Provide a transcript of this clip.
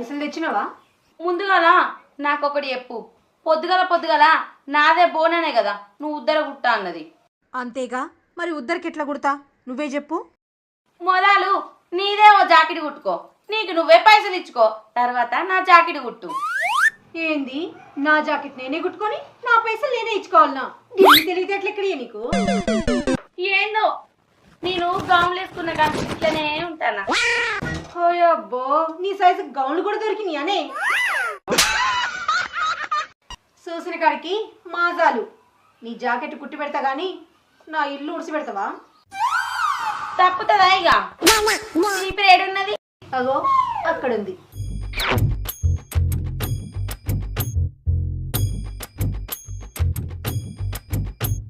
పైసలు తెచ్చినావా? ముందుగాల నాకొకటి చెప్పు. పొద్దుగల నాదే బోననే కదా నువ్వు ఉద్దర కుట్టా అన్నది. అంతేగా, మరి ఉద్దరికి ఎట్లా కుడతా నువ్వే చెప్పు. మొదలు నీదే ఓ జాకెట్ కుట్టుకో, నీకు నువ్వే పైసలు ఇచ్చుకో, తర్వాత నా జాకెట్ కుట్టు. ఏంది, నా జాకెట్ నేనే కుట్టుకొని నా పైసలు నేనే ఇచ్చుకోవాలనా? తెలివితే ఎట్లా ఎక్కడియా నీకు? ఏందో నేను గౌన్లు వేసుకున్న కానీ ఇట్లనే ఉంటానా. అబ్బో, నీ సైజు గౌన్లు కూడా దొరికినాయి అనే. చూసిన కాడికి మాజాలు. నీ జాకెట్ కుట్టి పెడతా గాని నా ఇల్లు ఉడిసి పెడతావా? తప్పుతుందా ఇక? నీ పేరు ఏడున్నది? అగో అక్కడుంది.